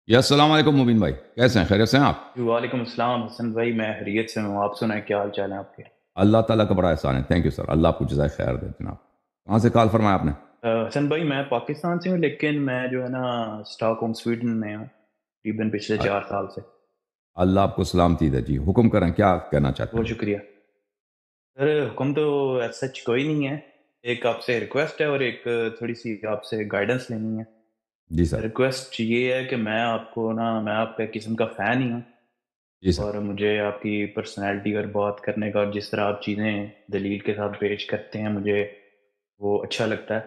یا السلام علیکم مبین بھائی، کیسے ہیں؟ خیریت سے ہیں آپ؟ جی وعلیکم السلام حسن بھائی، میں خیریت سے ہوں۔ آپ سنائیں کیا حال چال ہے آپ کے؟ اللہ تعالیٰ کا بڑا احسان ہے، تھینک یو سر، اللہ آپ کو جزائے خیر دے جناب۔ کہاں سے کال فرمایا آپ نے؟ حسن بھائی میں پاکستان سے ہوں، لیکن میں جو ہے نا اسٹاک ہوم سویڈن میں ہوں تقریباً پچھلے ا- 4 سال سے۔ اللہ آپ کو سلامتی دے جی، حکم کریں، کیا کہنا چاہتے بہت ہیں؟ شکریہ سر۔ حکم تو ایز سچ کوئی نہیں ہے، ایک آپ سے ریکویسٹ ہے اور ایک تھوڑی سی آپ سے گائیڈنس لینی جی سر۔ ہے۔ ریکویسٹ یہ ہے کہ میں آپ کا ایک قسم کا فین ہی ہوں، جی سر۔ اور مجھے آپ کی پرسنالٹی اور بات کرنے کا اور جس طرح آپ چیزیں دلیل کے ساتھ پیش کرتے ہیں مجھے وہ اچھا لگتا ہے۔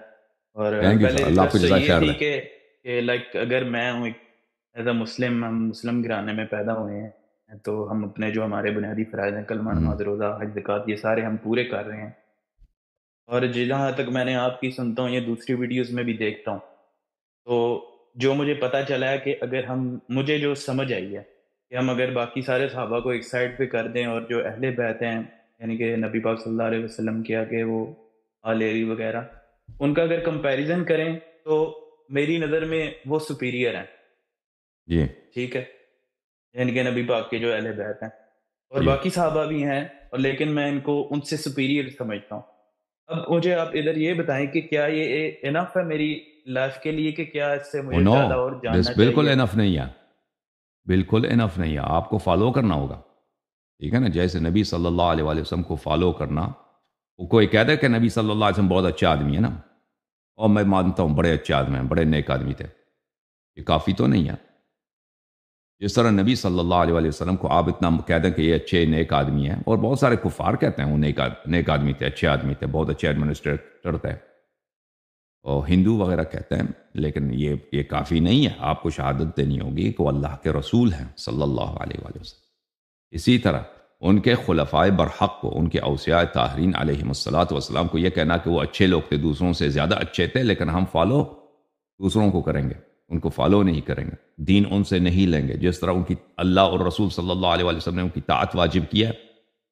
اور تھینک یو سر، پہلے اللہ آپ کو ریکویسٹ تو جزائے یہ خیر تھی دے۔ کہ لائک اگر میں ہوں ایک ایز اے مسلم، ہم مسلم گھرانے میں پیدا ہوئے ہیں، تو ہم اپنے جو ہمارے بنیادی فرائض ہیں کلمہ ہوں، نماز روزہ حج زکوٰۃ یہ سارے ہم پورے کر رہے ہیں۔ اور جہاں تک میں نے آپ کی سنتا ہوں یا دوسری ویڈیوز میں بھی دیکھتا ہوں، تو جو مجھے پتہ چلا ہے کہ اگر مجھے جو سمجھ آئی ہے کہ ہم اگر باقی سارے صحابہ کو ایک سائڈ پہ کر دیں اور جو اہل بیت ہیں، یعنی کہ نبی پاک صلی اللہ علیہ وسلم کیا کہ وہ آل علی وغیرہ، ان کا اگر کمپیریزن کریں تو میری نظر میں وہ سپیریئر ہیں، جی ٹھیک ہے، یعنی کہ نبی پاک کے جو اہل بیت ہیں اور جی۔ باقی صحابہ بھی ہیں، اور لیکن میں ان کو ان سے سپیریئر سمجھتا ہوں۔ اب مجھے آپ ادھر یہ بتائیں کہ کیا یہ انف ہے میری لائف کے لیے، کہ کیا اس سے او مجھے نو، زیادہ اور دس جاننا بالکل چاہیے؟ انف نہیں ہے، بالکل انف نہیں ہے، آپ کو فالو کرنا ہوگا، ٹھیک ہے نا؟ جیسے نبی صلی اللہ علیہ وآلہ وسلم کو فالو کرنا، وہ کوئی کہتا ہے کہ نبی صلی اللہ علیہ وسلم بہت اچھا آدمی ہے نا، اور میں مانتا ہوں بڑے اچھے آدمی ہیں، بڑے نیک آدمی تھے، یہ کافی تو نہیں ہے۔ جس طرح نبی صلی اللہ علیہ وآلہ وسلم کو آپ اتنا کہہ دیں کہ یہ اچھے نیک آدمی ہیں، اور بہت سارے کفار کہتے ہیں وہ نیک آدمی تھے، اچھے آدمی تھے، بہت اچھے ایڈمنسٹریٹر تھے، اور ہندو وغیرہ کہتے ہیں، لیکن یہ کافی نہیں ہے، آپ کو شہادت دینی ہوگی کہ وہ اللہ کے رسول ہیں صلی اللہ علیہ وآلہ وسلم۔ اسی طرح ان کے خلفائے برحق کو، ان کے اوصیاء طاہرین علیہم الصلاۃ والسلام کو یہ کہنا کہ وہ اچھے لوگ تھے، دوسروں سے زیادہ اچھے تھے، لیکن ہم فالو دوسروں کو کریں گے، ان کو فالو نہیں کریں گے، دین ان سے نہیں لیں گے، جس طرح ان کی اللہ اور رسول صلی اللہ علیہ وآلہ وسلم نے ان کی طاعت واجب کیا ہے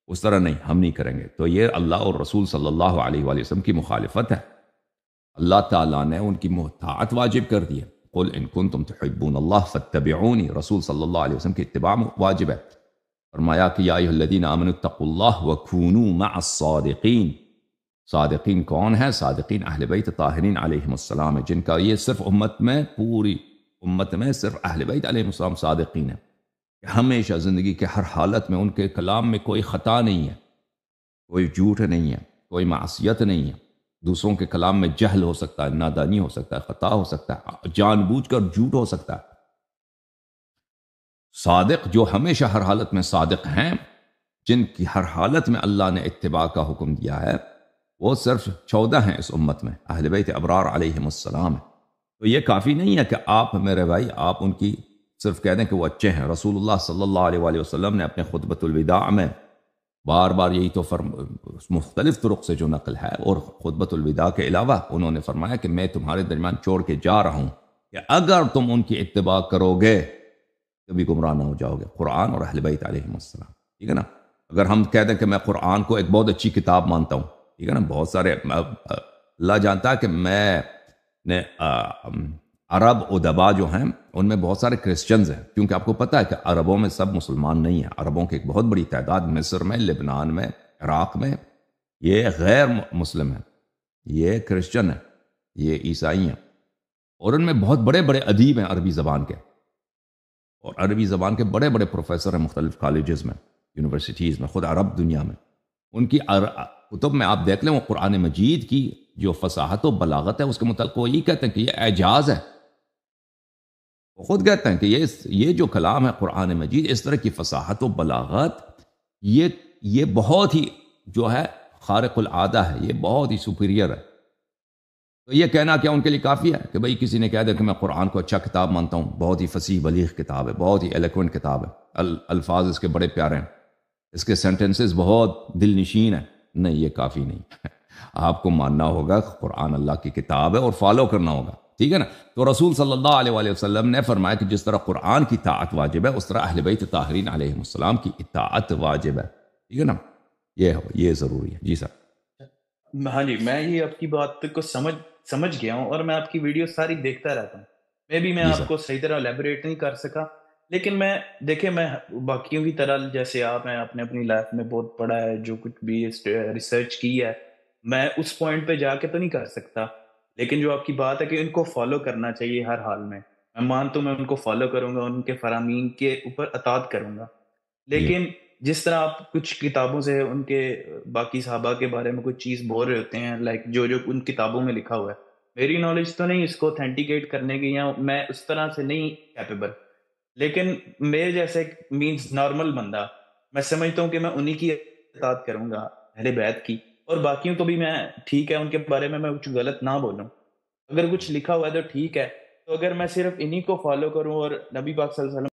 اس طرح نہیں، ہم نہیں کریں گے۔ تو یہ اللہ اور رسول صلی اللہ علیہ وآلہ وسلم کی مخالفت ہے۔ اللہ تعالیٰ نے ان کی طاعت واجب کر دی ہے، قل ان کنتم تحبون اللہ فاتبعونی، رسول صلی اللہ علیہ وسلم کی اتباع واجب ہے۔ فرمایا کہ یا ایھا الذین آمنوا اتقوا اللہ وکونوا مع الصادقین۔ صادقین کون ہیں؟ صادقین اہل بیت طاہرین علیہم السلام ہے، جن کا یہ صرف امت میں، پوری امت میں صرف اہل بیت علیہم السلام صادقین ہیں، کہ ہمیشہ زندگی کے ہر حالت میں ان کے کلام میں کوئی خطا نہیں ہے، کوئی جھوٹ نہیں ہے، کوئی معصیت نہیں ہے۔ دوسروں کے کلام میں جہل ہو سکتا ہے، نادانی ہو سکتا ہے، خطا ہو سکتا ہے، جان بوجھ کر جھوٹ ہو سکتا ہے۔ صادق جو ہمیشہ ہر حالت میں صادق ہیں، جن کی ہر حالت میں اللہ نے اتباع کا حکم دیا ہے، وہ صرف 14 ہیں اس امت میں، اہل بیت ابرار علیہم السلام ہیں۔ تو یہ کافی نہیں ہے کہ آپ میرے بھائی آپ ان کی صرف کہہ دیں کہ وہ اچھے ہیں۔ رسول اللہ صلی اللہ علیہ وآلہ وسلم نے اپنے خطبۃ الوداع میں بار بار یہی تو مختلف طرق سے جو نقل ہے، اور خطبۃ الوداع کے علاوہ انہوں نے فرمایا کہ میں تمہارے درمیان چھوڑ کے جا رہا ہوں کہ اگر تم ان کی اتباع کرو گے کبھی گمراہ نہ ہو جاؤ گے، قرآن اور اہل بیت علیہم السلام، ٹھیک ہے نا؟ اگر ہم کہہ دیں کہ میں قرآن کو ایک بہت اچھی کتاب مانتا ہوں، ٹھیک ہے نا، بہت سارے اللہ جانتا ہے کہ میں نے عرب ادبا جو ہیں ان میں بہت سارے کرسچنز ہیں، کیونکہ آپ کو پتہ ہے کہ عربوں میں سب مسلمان نہیں ہیں، عربوں کی ایک بہت بڑی تعداد مصر میں، لبنان میں، عراق میں یہ غیر مسلم ہیں، یہ کرسچن ہیں، یہ عیسائی ہیں، اور ان میں بہت بڑے بڑے ادیب ہیں عربی زبان کے، اور عربی زبان کے بڑے بڑے پروفیسر ہیں مختلف کالجز میں، یونیورسٹیز میں، خود عرب دنیا میں۔ ان کی کتب میں آپ دیکھ لیں، وہ قرآن مجید کی جو فصاحت و بلاغت ہے اس کے متعلق وہ یہی کہتے ہیں کہ یہ اعجاز ہے، وہ خود کہتے ہیں کہ یہ جو کلام ہے قرآن مجید، اس طرح کی فصاحت و بلاغت، یہ بہت ہی جو ہے خارق العادہ ہے، یہ بہت ہی سپیریئر ہے۔ تو یہ کہنا کیا ان کے لیے کافی ہے کہ بھئی کسی نے کہہ دیا کہ میں قرآن کو اچھا کتاب مانتا ہوں، بہت ہی فصیح بلیغ کتاب ہے، بہت ہی ایلیکوینٹ کتاب ہے، الفاظ اس کے بڑے پیارے ہیں، اس کے سینٹنسز بہت دل نشین ہیں؟ نہیں، یہ کافی نہیں آپ کو ماننا ہوگا کہ قرآن اللہ کی کتاب ہے اور فالو کرنا ہوگا، ٹھیک ہے نا؟ تو رسول صلی اللہ علیہ وآلہ وسلم نے فرمایا کہ جس طرح قرآن کی اطاعت واجب ہے، اس طرح اہل بیت طاہرین علیہم السلام کی اطاعت واجب ہے، ٹھیک ہے نا؟ یہ ضروری ہے۔ جی سر۔ ہاں جی، میں یہ آپ کی بات کو سمجھ گیا ہوں، اور میں آپ کی ویڈیو ساری دیکھتا رہتا ہوں۔ میں بھی میں جی آپ سر. کو صحیح طرح الیبوریٹ نہیں کر سکا، لیکن میں دیکھیں میں باقیوں کی طرح جیسے آپ ہیں آپ نے اپنی لائف میں بہت پڑھا ہے، جو کچھ بھی ریسرچ کی ہے، میں اس پوائنٹ پہ جا کے تو نہیں کر سکتا، لیکن جو آپ کی بات ہے کہ ان کو فالو کرنا چاہیے ہر حال میں مانتا ہوں، میں ان کو فالو کروں گا، ان کے فرامین کے اوپر اطاعت کروں گا، جی لیکن جس طرح آپ کچھ کتابوں سے ان کے باقی صحابہ کے بارے میں کچھ چیز بول رہے ہوتے ہیں، لائک جو جو ان کتابوں میں لکھا ہوا ہے، میری نالج تو نہیں اس کو اتھینٹیکیٹ کرنے کی، یا میں اس طرح سے نہیں کیپیبل، لیکن میرے جیسے مینز نارمل بندہ، میں سمجھتا ہوں کہ میں انہی کی اطاعت کروں گا، اہل بیت کی، اور باقیوں کو بھی میں ٹھیک ہے ان کے بارے میں کچھ غلط نہ بولوں، اگر کچھ لکھا ہوا ہے تو ٹھیک ہے، تو اگر میں صرف انہی کو فالو کروں اور نبی پاک صلی اللہ علیہ وسلم